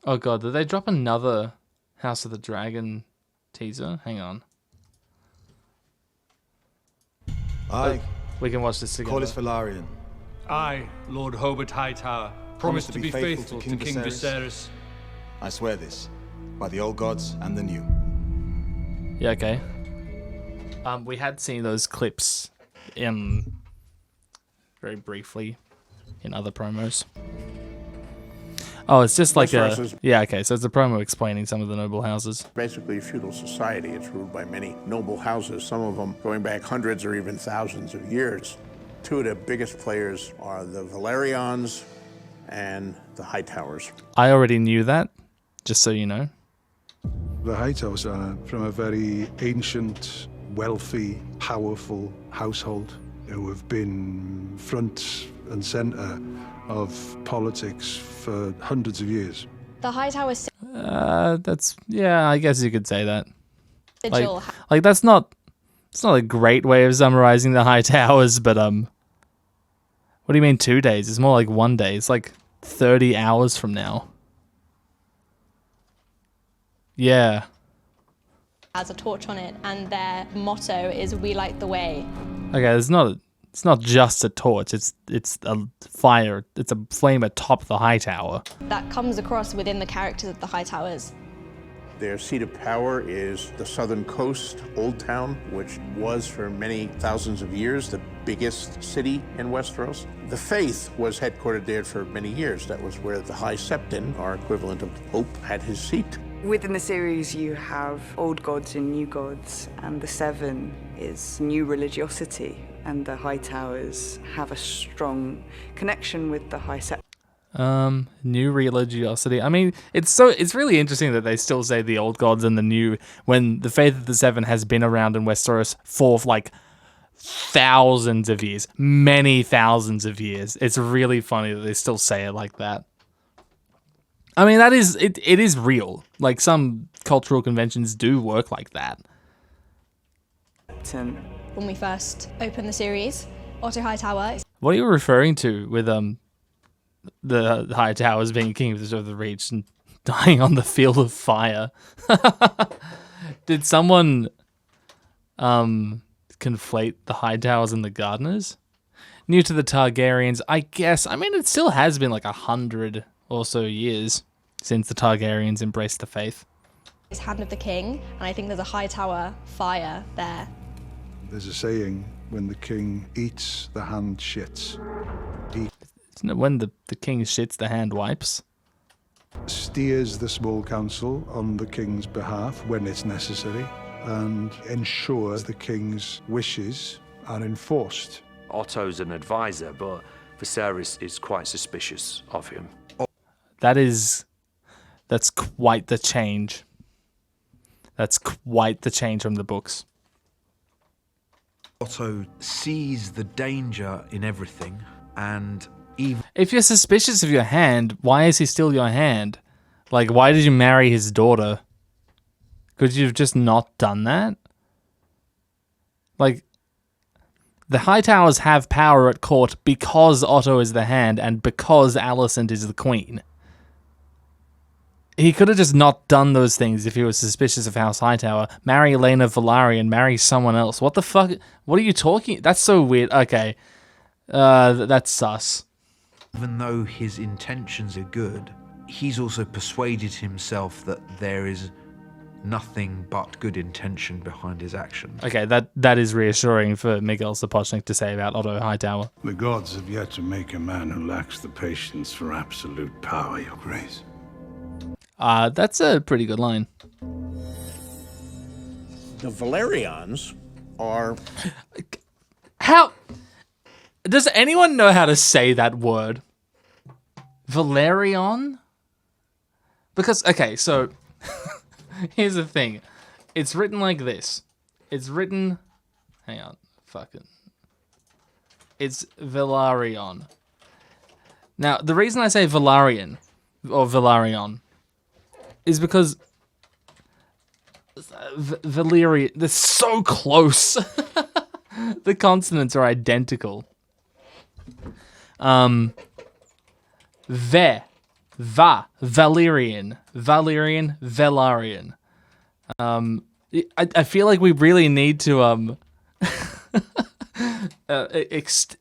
Oh god, did they drop another House of the Dragon teaser? Hang on. I We can watch this together. Corlys Velaryon. I, Lord Hobart Hightower, promise to be faithful to King Viserys. I swear this, by the old gods and the new. Yeah, okay. We had seen those clips in very briefly in other promos. Oh, it's just like yeah, okay, so it's a promo explaining some of the noble houses. Basically a feudal society. It's ruled by many noble houses, some of them going back hundreds or even thousands of years. Two of the biggest players are the Velaryons and the Hightowers. I already knew that, just so you know. The Hightowers are from a very ancient, wealthy, powerful household who have been front and centre of politics for hundreds of years. The Hightowers. That's, yeah, I guess you could say that. Sigil. Like that's not, it's not a great way of summarizing the High Towers, but what do you mean 2 days? It's more like 1 day. It's like 30 hours from now. Yeah. Has a torch on it, and their motto is "We light the way." Okay, it's not just a torch. It's a fire. It's a flame atop the high tower. That comes across within the characters of the Hightowers. Their seat of power is the southern coast, Old Town, which was for many thousands of years the biggest city in Westeros. The Faith was headquartered there for many years. That was where the High Septon, our equivalent of the Pope, had his seat. Within the series, you have old gods and new gods, and the Seven is new religiosity, and the High Towers have a strong connection with the High Septon. New religiosity. I mean, it's really interesting that they still say the old gods and the new when the Faith of the Seven has been around in Westeros for like thousands of years, many thousands of years. It's really funny that they still say it like that. I mean, that is it is real. Like some cultural conventions do work like that. When we first opened the series, Otto Hightower. What are you referring to with the High Towers being king of the Reach and dying on the field of fire? Did someone conflate the High Towers and the Gardeners? New to the Targaryens, I guess. I mean, it still has been like 100 or so years since the Targaryens embraced the faith. It's Hand of the King, and I think there's a Hightower fire there. There's a saying, when the king eats, the hand shits. Isn't it when the king shits, the hand wipes? Steers the small council on the king's behalf when it's necessary and ensures the king's wishes are enforced. Otto's an advisor, but Viserys is quite suspicious of him. That's quite the change. That's quite the change from the books. Otto sees the danger in everything, and even if you're suspicious of your hand, why is he still your hand? Like, why did you marry his daughter? Could you have just not done that? Like, the Hightowers have power at court because Otto is the hand and because Alicent is the queen. He could have just not done those things if he was suspicious of House Hightower. Marry Elena Velaryon, marry someone else. What the fuck? What are you talking? That's so weird. Okay. That's sus. even though his intentions are good, he's also persuaded himself that there is nothing but good intention behind his actions. Okay, that is reassuring for Miguel Sapochnik to say about Otto Hightower. The gods have yet to make a man who lacks the patience for absolute power, Your Grace. That's a pretty good line. The Velaryons are... How... Does anyone know how to say that word? Velaryon? Because, okay, so... Here's the thing. It's written like this. It's written... Hang on. Fucking... It's Velaryon. Now, the reason I say Velaryon, or Velaryon, is because... Valyrian... They're so close. The consonants are identical. Ve Valerian, Velaryon. I feel like we really need to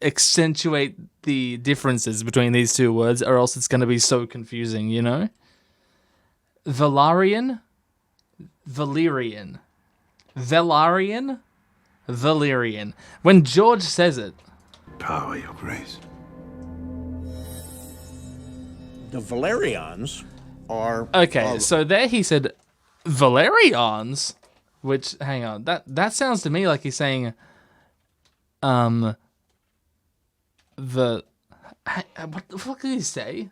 accentuate the differences between these two words, or else it's going to be so confusing, you know? Valerian, Valerian, Velaryon, Valerian. When George says it, Power, Your Grace. The Valerians are... okay, so there he said Valerians, which, hang on, that sounds to me like he's saying, what the fuck did he say?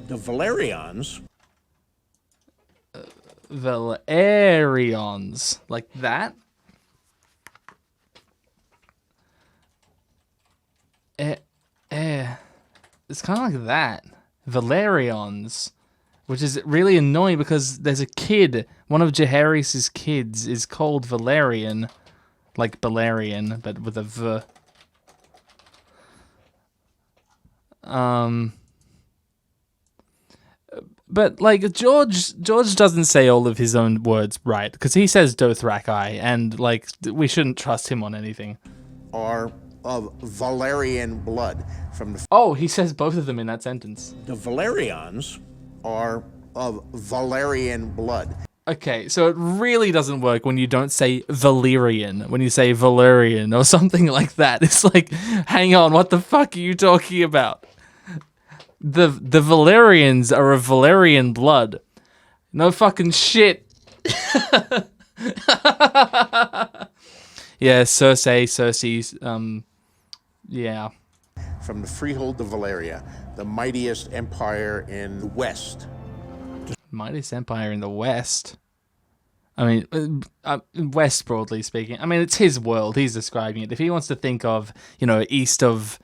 The Valerians... Valerians, like that? It's kind of like that. Valerians, which is really annoying because there's a kid, one of Jaehaerys' kids is called Valerian, like Balerion, but with a V. But like George doesn't say all of his own words right, because he says Dothraki, and like we shouldn't trust him on anything. are of Valerian blood. From the Oh, he says both of them in that sentence. The Valerians are of Valerian blood. Okay, so it really doesn't work when you don't say Valerian, when you say Valerian or something like that. It's like, hang on, what the fuck are you talking about? The Valerians are of Valerian blood. No fucking shit. Yeah, Cersei's, yeah. From the freehold of Valeria, the mightiest empire in the west. Mightiest empire in the West. I mean, West broadly speaking. I mean, it's his world. He's describing it. If he wants to think of, you know, east of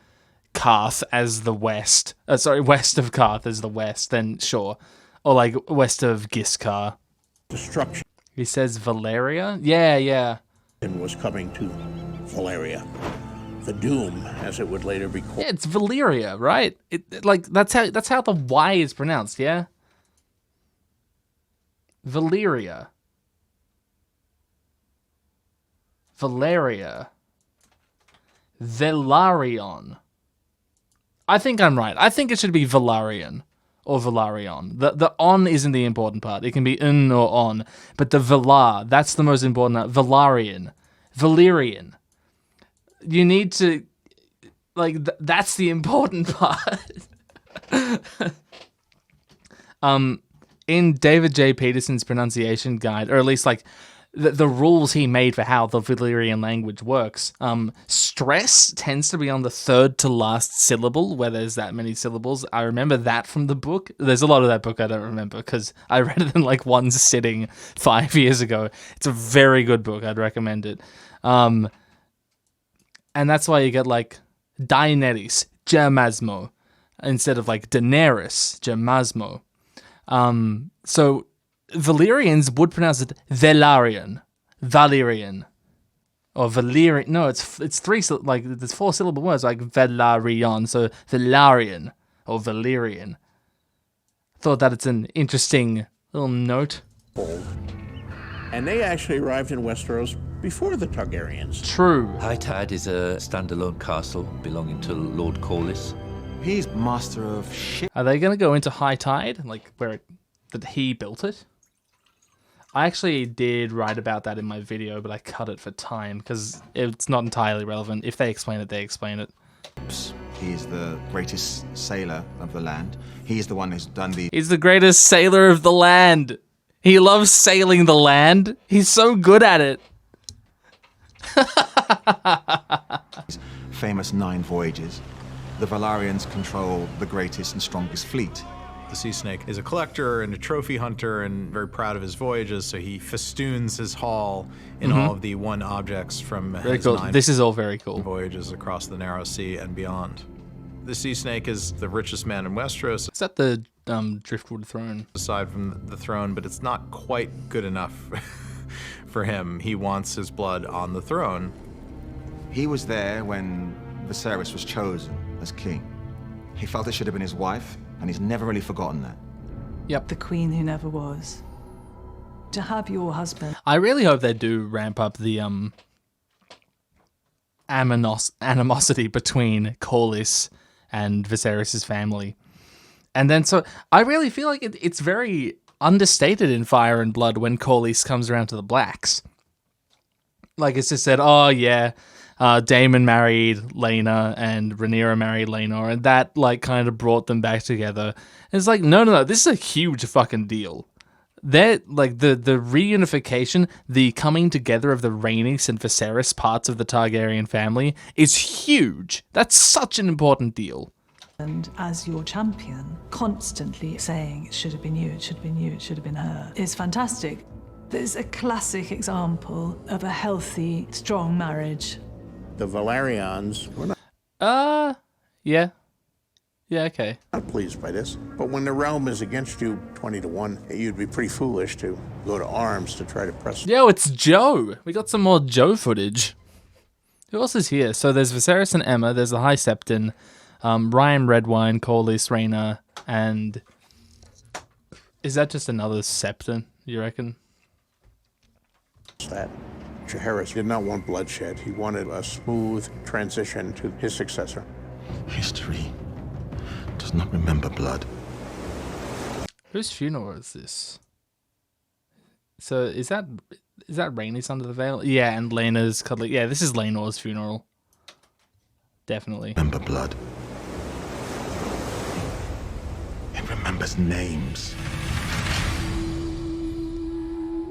Karth as the West, west of Karth as the West, then sure. Or like west of Giscard. Destruction. He says Valeria? Yeah. And was coming to Valeria. The Doom, as it would later be called. Yeah, it's Valyria, right? Like that's how the Y is pronounced, yeah? Valyria. Valeria. Velaryon. I think I'm right. I think it should be Velaryon or Velaryon. The on isn't the important part. It can be un or on. But the Valar, that's the most important. Velaryon. Valyrian. You need to, like, that's the important part. In David J. Peterson's pronunciation guide, or at least like the rules he made for how the Valyrian language works, stress tends to be on the third to last syllable where there's that many syllables. I remember that from the book. There's a lot of that book I don't remember because I read it in like one sitting 5 years ago. It's a very good book. I'd recommend it. And that's why you get like Daenerys, Germasmo, instead of like Daenerys, Germasmo. So Valyrians would pronounce it Velaryon, or Valyrian. No, it's three, like there's 4 syllable words like Velaryon, so Velaryon or Valyrian. Thought that it's an interesting little note. And they actually arrived in Westeros before the Targaryens. True. HotD is a standalone castle belonging to Lord Corlys. He's master of shit. Are they going to go into High Tide, like that he built it? I actually did write about that in my video, but I cut it for time because it's not entirely relevant. If they explain it, they explain it. He's the greatest sailor of the land. He's the one who's done the He's the greatest sailor of the land. He loves sailing the land. He's so good at it. famous 9 voyages. The Valarians control the greatest and strongest fleet. The sea snake is a collector and a trophy hunter and very proud of his voyages, so he festoons his haul in all of the one objects from his cool. 9 This is all very cool. voyages across the narrow sea and beyond. The sea snake is the richest man in Westeros. Is that the Driftwood throne? Aside from the throne, but it's not quite good enough for him. He wants his blood on the throne. He was there when Viserys was chosen as king. He felt it should have been his wife, and he's never really forgotten that. Yep. The queen who never was. To have your husband. I really hope they do ramp up the animosity between Corlys and Viserys' family. And then, so I really feel like it's very understated in Fire and Blood when Corlys comes around to the Blacks. Like, it's just said, oh yeah, Daemon married Lena and Rhaenyra married Laenor, and that like kind of brought them back together. And it's like, no, this is a huge fucking deal. That like the reunification, the coming together of the Rhaenys and Viserys parts of the Targaryen family is huge. That's such an important deal. And as your champion, constantly saying it should have been you, it should have been you, it should have been her, is fantastic. There's a classic example of a healthy, strong marriage. The Valerians were not Yeah, okay. not pleased by this. But when the realm is against you 20-1, you'd be pretty foolish to go to arms to try to press. Yo, it's Joe. We got some more Joe footage. Who else is here? So there's Viserys and Aemma, there's the High Septon, Ryan Redwine, Corlys, Rhaena, and is that just another Septon, you reckon? That Jaehaerys did not want bloodshed. He wanted a smooth transition to his successor. History does not remember blood. Whose funeral is this? So is that Rhaenys under the veil? Yeah, and Laena's cuddling. Yeah, this is Laenor's funeral. Definitely. Remember blood. It remembers names.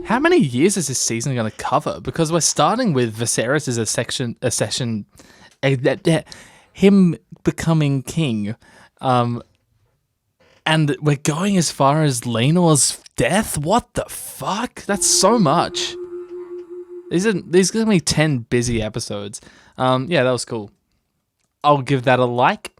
How many years is this season going to cover? Because we're starting with Viserys as him becoming king, and we're going as far as Laenor's death. What the fuck? That's so much. These are gonna be 10 busy episodes. Yeah, that was cool. I'll give that a like.